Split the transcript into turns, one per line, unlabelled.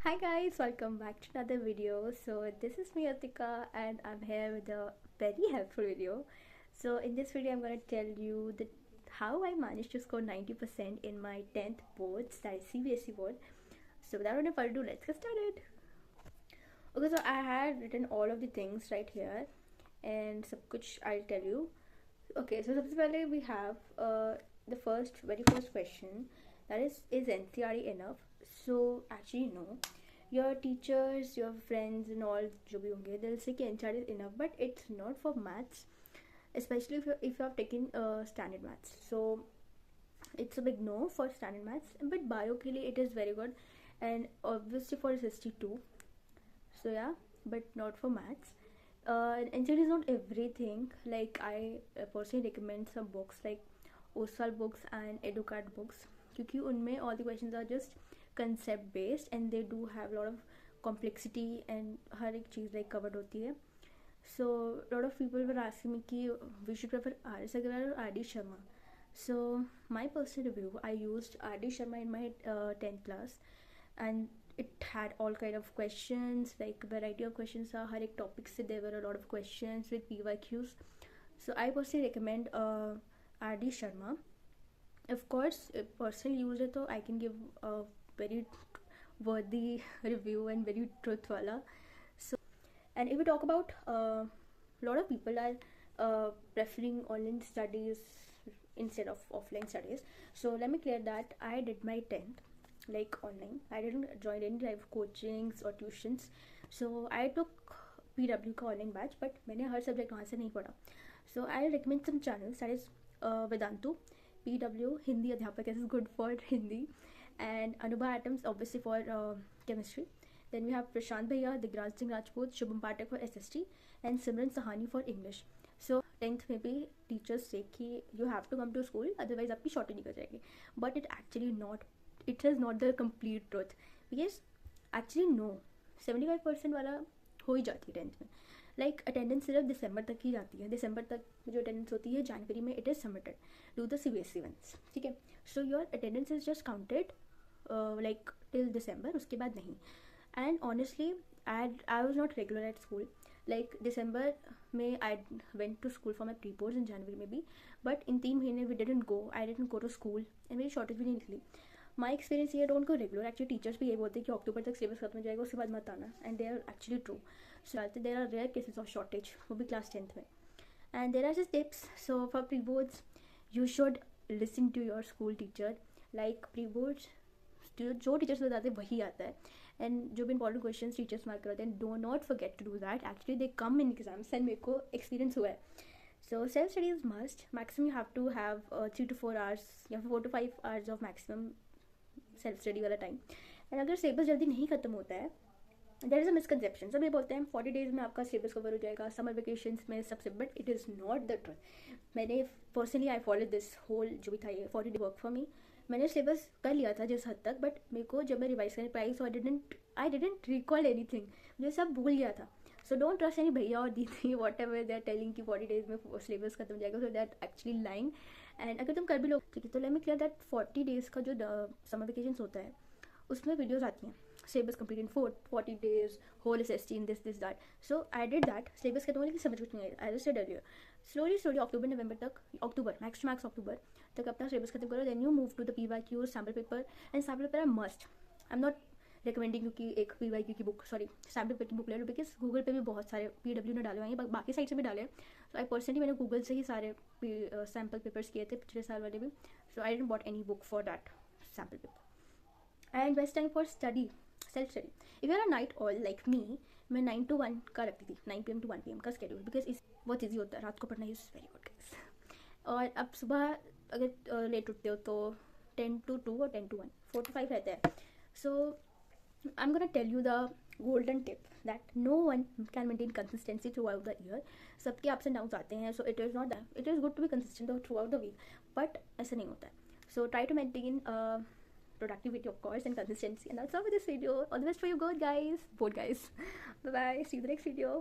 Hi guys, welcome back to another video. So this is me Atika and I'm here with a very helpful video. So in this video I'm going to tell you how I managed to score 90% in my 10th boards, that is CBSE board. So without any further ado, let's get started. Okay, so I had written all of the things right here and सब कुछ I'll tell you. Okay, so सबसे पहले we have the very first question, that is NCERT enough? So actually no, your teachers, your friends and all जो भी होंगे, they'll say कि NCERT is enough, but it's not for maths, especially if you have taken standard maths. So it's a big no for standard maths, but bio के लिए it is very good, and obviously for SST too. So yeah, but not for maths. NCERT is not everything. Like I personally recommend some books like OSWAL books and EduCard books, क्योंकि उनमें all the questions are just concept based and they do have a lot of complexity and हर एक चीज़ like covered होती है. So a lot of people were asking me कि we should prefer R.S. Agarwal or R.D. Sharma. So my personal review, I used R.D. Sharma in my 10th class, and it had all kind of questions, like variety of questions. हर एक topic से there were a lot of questions with PYQs. So I personally recommend R.D. Sharma. Of course, personal user तो I can give a very worthy review and very truth wala. So, and if we talk about a lot of people are preferring online studies instead of offline studies. So let me clear that I did my 10th like online. I didn't join any type of coachings or tuitions. So I took PW का online batch, but मैंने हर subject वहाँ से नहीं पढ़ा. So I recommend some channels, that is Vedantu, PW Hindi अध्यापक, this is good for Hindi, and Anubha Atoms obviously for chemistry. Then we have Prashant Bhaiya, Digraj Singh Rajput, Shubham Pathak for SST, and Simran Sahani for English. So 10th में भी teachers say कि you have to come to school, otherwise आपकी shortage निकल जाएगी. But it is not the complete truth, because actually no, 75% वाला हो ही जाती है 10th में. लाइक अटेंडेंस सिर्फ दिसंबर तक ही जाती है. दिसंबर तक जो अटेंडेंस होती है, जनवरी में it is submitted to the CBSE once. ठीक है, so your attendance is just counted like till दिसंबर, उसके बाद नहीं. And honestly I was not regular at school. Like दिसंबर में I went to school for my pre boards, in जनवरी में भी, बट इन 3 महीने I didn't go to school and मेरी शॉर्टेज भी नहीं निकली. माई एक्सपीरियंस ये, don't go regular. Actually teachers भी ये बोलते हैं कि अक्टूबर तक सिलेबस खत्म हो जाएगा, उसके बाद मत आना, and they are actually true. So there are rare cases of shortage, वो भी class 10th में. And there are just tips. So for pre-boards, you should listen to your school teacher. Like pre-boards, जो teachers बताते हैं वही आता है, and जो भी important questions teachers mark करते हैं, do not forget to do that. Actually they come in exams, and मेरे को experience हुआ है. So self study is must. Maximum you have to have 3 to 4 hours या 4 to 5 hours of maximum self study वाला time. And अगर syllabus जल्दी नहीं खत्म होता है, देर इज़ अ मिसकनसेप्शन. सब ये बोलते हैं 40 days में आपका सिलेबस कवर हो जाएगा, समर वेकेशंस में सबसे, but it is not the truth. मैंने personally I follow this whole जो भी था ये 40 day वर्क फॉर मी. मैंने सिलेबस कर लिया था जिस हद तक, बट मेरे को जब मैं रिवाइज करने price, so I didn't recall anything, मुझे सब भूल गया था. सो डोंट ट्रस्ट एनी भैया और दीदी whatever they are telling कि 40 days में सिलेबस खत्म हो जाएगा. So that actually lying. And अगर तुम कर भी लो, ठीक है, तो let me clear that 40 days का जो समर वेकेशंस होता है उसमें वीडियोज़ आती हैं, syllabus complete in 40 days, whole SST in this that. So I did that. syllabus खत्म होने की समझ कुछ नहीं आई. As I said earlier, slowly October November तक, October max to max October तक अपना सिलेबस खत्म करो. Then you move to the PYQ, sample paper. And sample paper are must. I am not recommending कि एक PYQ की book, sorry sample paper की book ले लो, बिकॉज गूगल पे भी बहुत सारे PW ने डाले हुए हैं, बाकी साइड से भी डाले. सो आई पर्सनली मैंने गूगल से ही सारे सैम्पल पेपर्स किए थे पिछले साल वाले भी. So I didn't bought any book for that sample paper. And best time for study, self study. If you are a night owl like me, मैं 9 to 1 का रखती थी, 9 PM to 1 PM का स्केड्यूल, बिकॉज इस बहुत easy होता है, रात को पढ़ना इज़ वेरी गुड गाइस. और अब सुबह अगर लेट उठते हो तो 10 to 2 और 10 to 1, 4 to 5 रहता है. So I am gonna tell you the golden tip that no one can maintain consistency throughout the year. सबके अप्स एंड डाउन्स आते हैं, so it is not that, it is good to be consistent throughout the week, but ऐसा नहीं होता है. So try to maintain productivity of course and consistency. And that's all for this video. All the best for you both guys. Bye bye, see you in the next video.